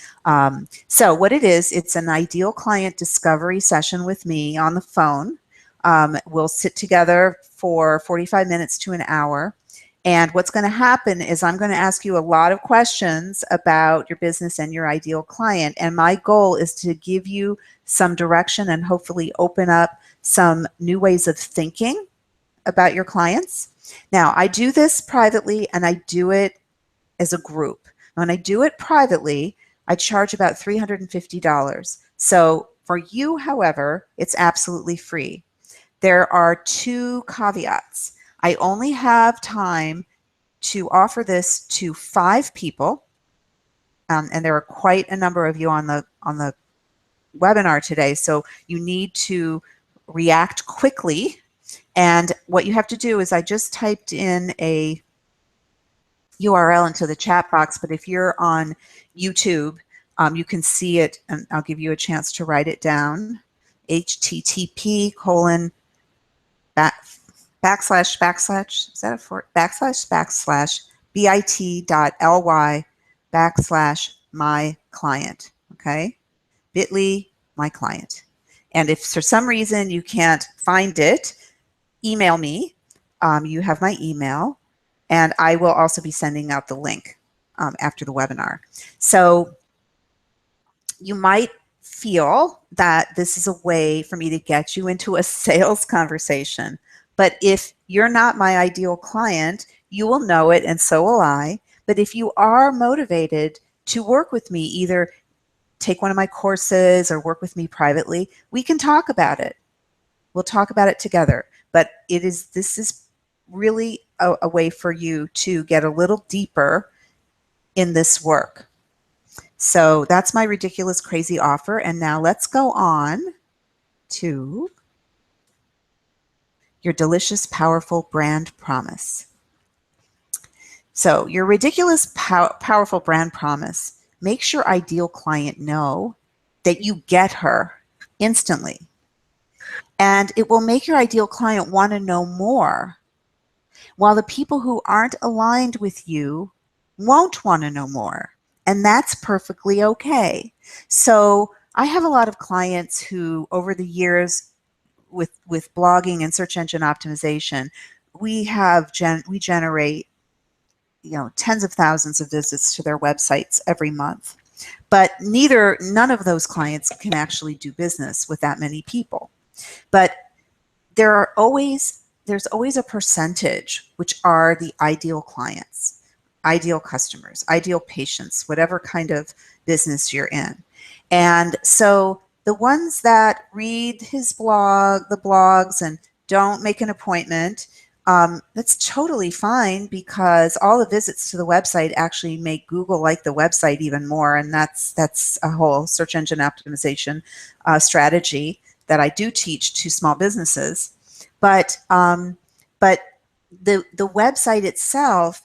So what it is, it's an ideal client discovery session with me on the phone. We'll sit together for 45 minutes to an hour. And what's going to happen is I'm going to ask you a lot of questions about your business and your ideal client. And my goal is to give you some direction and hopefully open up some new ways of thinking about your clients. Now, I do this privately and I do it as a group. When I do it privately, I charge about $350. So for you, however, it's absolutely free. There are 2 caveats. I only have time to offer this to 5 people, and there are quite a number of you on the webinar today, so you need to react quickly. And what you have to do is, I just typed in a URL into the chat box, but if you're on YouTube, you can see it, and I'll give you a chance to write it down. http colon backslash is that a for backslash bit.ly backslash my client. Okay, bit.ly my client. And if for some reason you can't find it, email me. You have my email, and I will also be sending out the link after the webinar. So you might feel that this is a way for me to get you into a sales conversation. But if you're not my ideal client, you will know it, and so will I. But if you are motivated to work with me, either take one of my courses or work with me privately, we can talk about it. We'll talk about it together. But this is really a way for you to get a little deeper in this work. So that's my ridiculous, crazy offer. And now let's go on to your delicious, powerful brand promise. So your ridiculous, powerful brand promise makes your ideal client know that you get her instantly. And it will make your ideal client want to know more, while the people who aren't aligned with you won't want to know more. And that's perfectly okay. So I have a lot of clients who, over the years, with blogging and search engine optimization, we generate tens of thousands of visits to their websites every month. But none of those clients can actually do business with that many people. But there's always a percentage which are the ideal clients, ideal customers, ideal patients, whatever kind of business you're in. And so the ones that read the blogs and don't make an appointment, that's totally fine, because all the visits to the website actually make Google like the website even more. And that's a whole search engine optimization strategy that I do teach to small businesses. But the website itself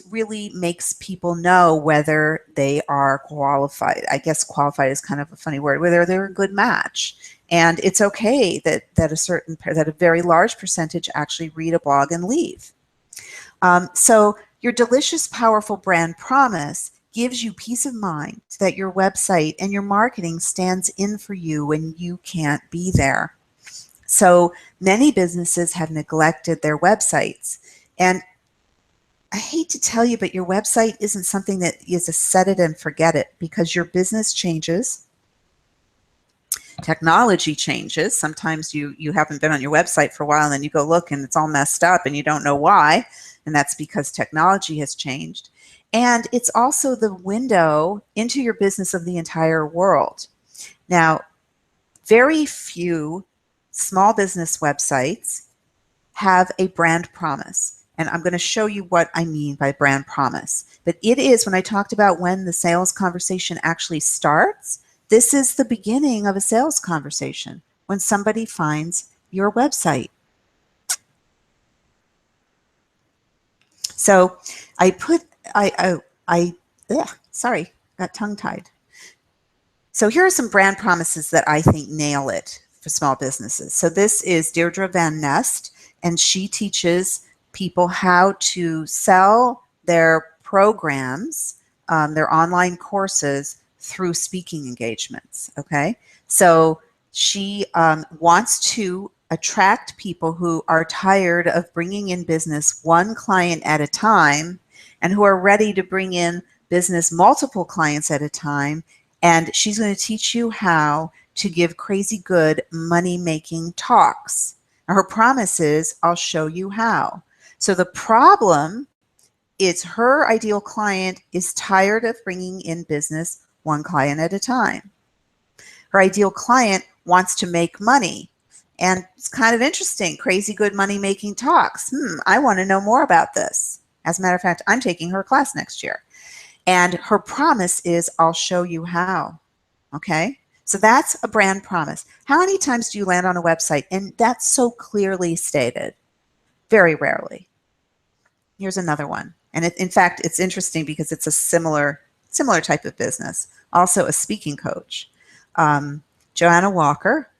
really makes people know whether they are qualified. I guess qualified is kind of a funny word, whether they're a good match. And it's okay that a very large percentage actually read a blog and leave. So your delicious, powerful brand promise gives you peace of mind that your website and your marketing stands in for you when you can't be there. So many businesses have neglected their websites. And I hate to tell you, but your website isn't something that is a set it and forget it, because your business changes. Technology changes. Sometimes you haven't been on your website for a while, and then you go look and it's all messed up and you don't know why. And that's because technology has changed. And it's also the window into your business of the entire world. Now, very few small business websites have a brand promise. And I'm going to show you what I mean by brand promise. But it is, when I talked about when the sales conversation actually starts, this is the beginning of a sales conversation, when somebody finds your website. So sorry, got tongue-tied. So here are some brand promises that I think nail it for small businesses. So this is Deirdre Van Nest, and she teaches people how to sell their programs, their online courses, through speaking engagements. Okay, so she wants to attract people who are tired of bringing in business one client at a time, and who are ready to bring in business multiple clients at a time. And she's going to teach you how to give crazy good money-making talks. Now, her promise is, I'll show you how. So the problem is, her ideal client is tired of bringing in business one client at a time. Her ideal client wants to make money. And it's kind of interesting, crazy good money-making talks. I want to know more about this. As a matter of fact, I'm taking her class next year. And her promise is, I'll show you how. Okay? So that's a brand promise. How many times do you land on a website and that's so clearly stated? Very rarely. Here's another one. And in fact, it's interesting because it's a similar type of business. Also a speaking coach. Joanna Walker,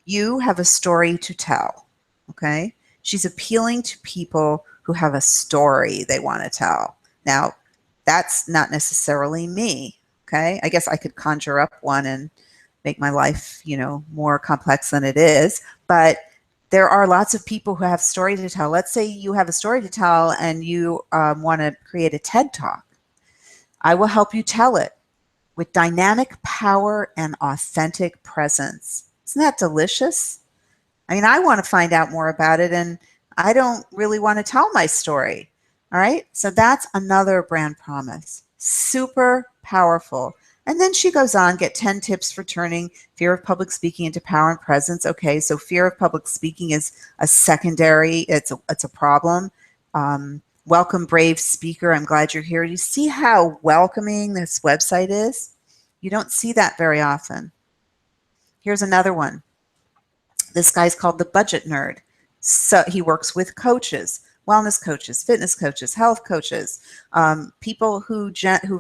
you have a story to tell. Okay? She's appealing to people who have a story they want to tell. Now, that's not necessarily me. Okay? I guess I could conjure up one and make my life, more complex than it is. But there are lots of people who have story to tell. Let's say you have a story to tell and you want to create a TED Talk. I will help you tell it with dynamic power and authentic presence. Isn't that delicious? I mean, I want to find out more about it, and I don't really want to tell my story. All right? So that's another brand promise. Super powerful. And then she goes on, get 10 tips for turning fear of public speaking into power and presence. Okay, so fear of public speaking is a secondary, it's a problem. Welcome, brave speaker. I'm glad you're here. You see how welcoming this website is? You don't see that very often. Here's another one. This guy's called the Budget Nerd. So he works with coaches, wellness coaches, fitness coaches, health coaches, people who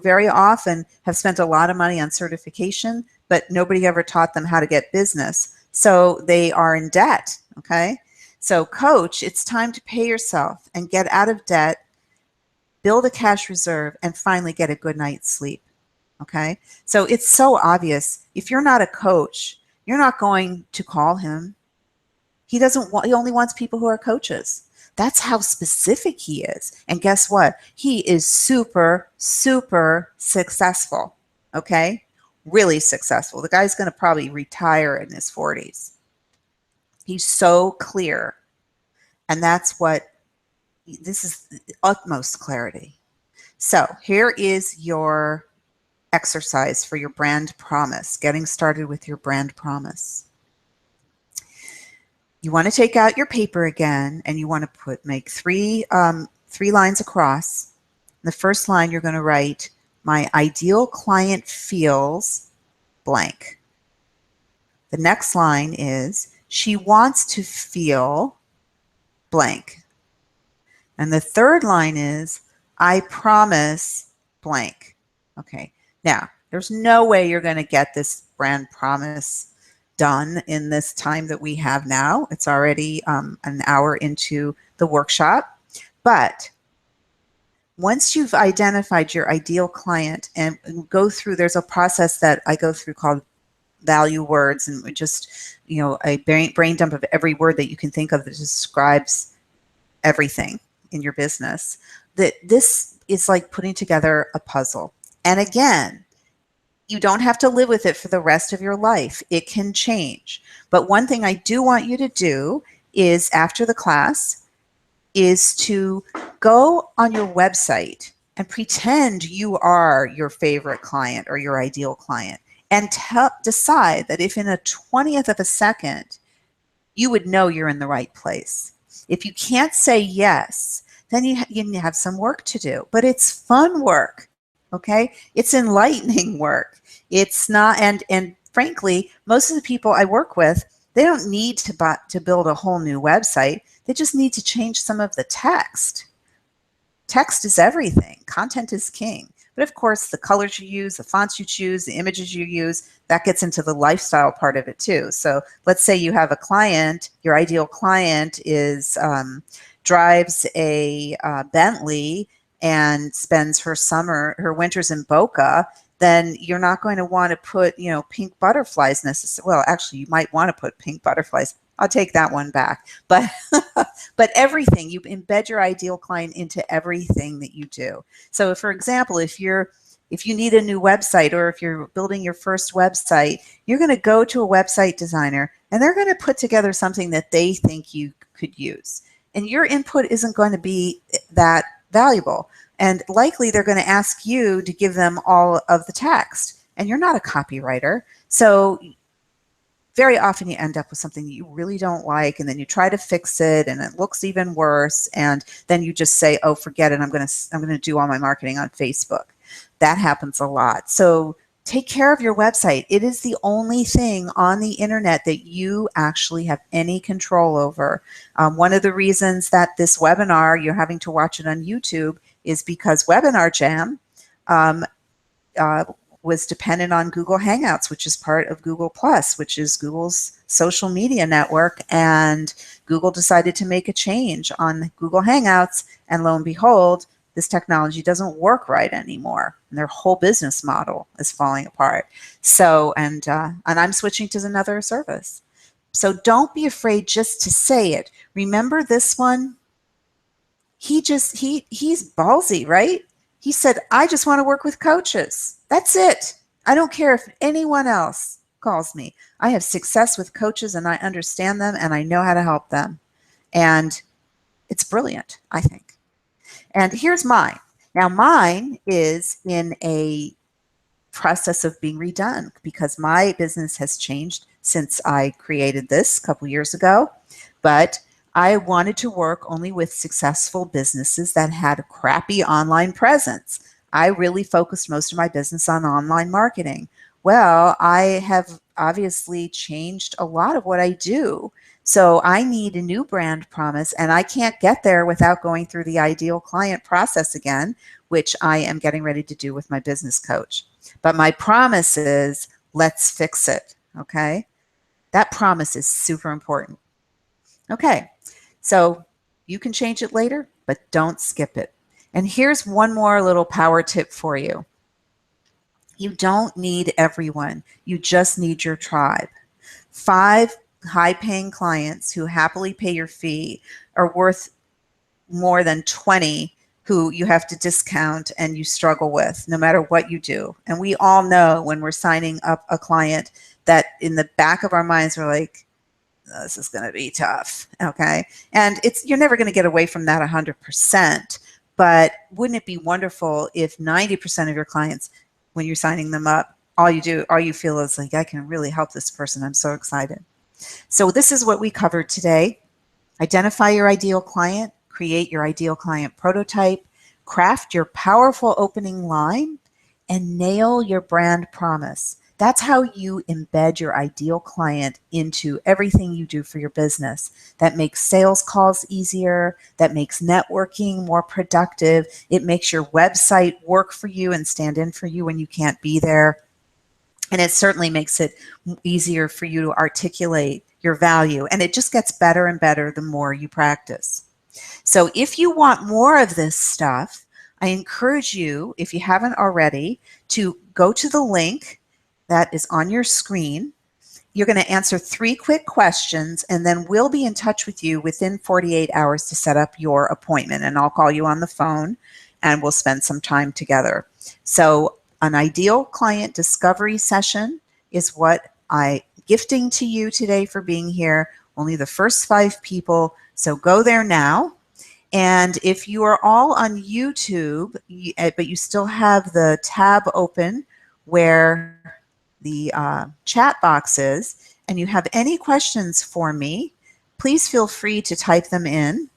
very often have spent a lot of money on certification, but nobody ever taught them how to get business. So they are in debt, okay? So coach, it's time to pay yourself and get out of debt, build a cash reserve, and finally get a good night's sleep, okay? So it's so obvious. If you're not a coach, you're not going to call him. He only wants people who are coaches. That's how specific he is. And guess what? He is super, super successful, okay? Really successful. The guy's going to probably retire in his 40s. He's so clear. And this is utmost clarity. So here is your exercise for your brand promise, getting started with your brand promise. You want to take out your paper again, and you want to make three lines across. The first line, you're going to write, my ideal client feels blank. The next line is, she wants to feel blank. And the third line is, I promise blank. Okay. Now, there's no way you're going to get this brand promise done in this time that we have now. It's already an hour into the workshop. But once you've identified your ideal client and go through, there's a process that I go through called value words, and just, a brain dump of every word that you can think of that describes everything in your business. That this is like putting together a puzzle. And again, you don't have to live with it for the rest of your life. It can change. But one thing I do want you to do is, after the class, is to go on your website and pretend you are your favorite client or your ideal client, and decide that if in a 20th of a second, you would know you're in the right place. If you can't say yes, then you have some work to do. But it's fun work, okay? It's enlightening work. It's not, and frankly, most of the people I work with, they don't need to build a whole new website. They just need to change some of the text. Text is everything. Content is king. But of course, the colors you use, the fonts you choose, the images you use, that gets into the lifestyle part of it too. So let's say you have a client, your ideal client drives a Bentley and spends her winters in Boca. Then you're not going to want to put, pink butterflies necessarily. Well, actually, you might want to put pink butterflies. I'll take that one back. But but everything, you embed your ideal client into everything that you do. So for example, if you need a new website, or if you're building your first website, you're going to go to a website designer and they're going to put together something that they think you could use. And your input isn't going to be that valuable. And likely they're going to ask you to give them all of the text. and you're not a copywriter. So very often you end up with something that you really don't like, and then you try to fix it and it looks even worse, and then you just say, oh, forget it, I'm going to do all my marketing on Facebook. That happens a lot. So take care of your website. It is the only thing on the internet that you actually have any control over. One of the reasons that this webinar, you're having to watch it on YouTube, is because Webinar Jam was dependent on Google Hangouts, which is part of Google Plus, which is Google's social media network. And Google decided to make a change on Google Hangouts, and lo and behold, this technology doesn't work right anymore, and their whole business model is falling apart. So, and I'm switching to another service. So don't be afraid just to say it. Remember this one? He's ballsy, right? He said, I just want to work with coaches. That's it. I don't care if anyone else calls me. I have success with coaches and I understand them and I know how to help them. And it's brilliant, I think. And here's mine. Now, mine is in a process of being redone because my business has changed since I created this a couple years ago. But I wanted to work only with successful businesses that had a crappy online presence. I really focused most of my business on online marketing. Well, I have obviously changed a lot of what I do. So I need a new brand promise, and I can't get there without going through the ideal client process again, which I am getting ready to do with my business coach. But my promise is, let's fix it, okay? That promise is super important. Okay, so you can change it later, but don't skip it. And here's one more little power tip for you. You don't need everyone. You just need your tribe. 5 high-paying clients who happily pay your fee are worth more than 20 who you have to discount and you struggle with, no matter what you do. And we all know when we're signing up a client that in the back of our minds, we're like, this is going to be tough, okay? And you're never going to get away from that 100%, but wouldn't it be wonderful if 90% of your clients, when you're signing them up, all you feel is like, I can really help this person. I'm so excited. So this is what we covered today. Identify your ideal client, create your ideal client prototype, craft your powerful opening line, and nail your brand promise. That's how you embed your ideal client into everything you do for your business. That makes sales calls easier, that makes networking more productive, it makes your website work for you and stand in for you when you can't be there. And it certainly makes it easier for you to articulate your value. And it just gets better and better the more you practice. So if you want more of this stuff, I encourage you, if you haven't already, to go to the link that is on your screen. You're going to answer 3 quick questions, and then we'll be in touch with you within 48 hours to set up your appointment. And I'll call you on the phone, and we'll spend some time together. So an ideal client discovery session is what I'm gifting to you today for being here. Only the first 5 people, so go there now. And if you are all on YouTube, but you still have the tab open where the chat box is, and you have any questions for me, please feel free to type them in.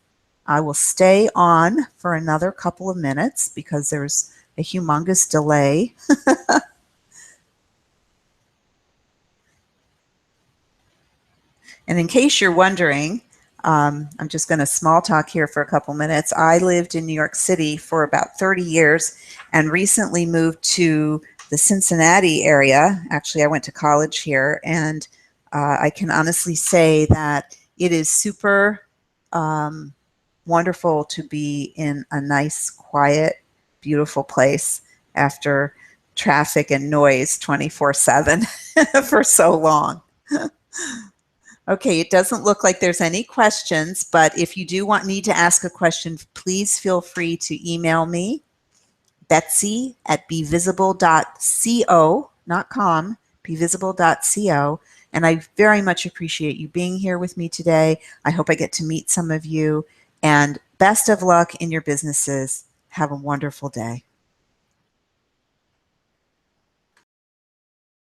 I will stay on for another couple of minutes because there's a humongous delay. And in case you're wondering, I'm just going to small talk here for a couple minutes. I lived in New York City for about 30 years and recently moved to the Cincinnati area. Actually, I went to college here, and I can honestly say that it is super wonderful to be in a nice, quiet, beautiful place after traffic and noise 24/7 for so long. Okay, it doesn't look like there's any questions, but if you do need to ask a question, please feel free to email me, betsy@bevisible.co, not com, bevisible.co. And I very much appreciate you being here with me today. I hope I get to meet some of you. And best of luck in your businesses. Have a wonderful day.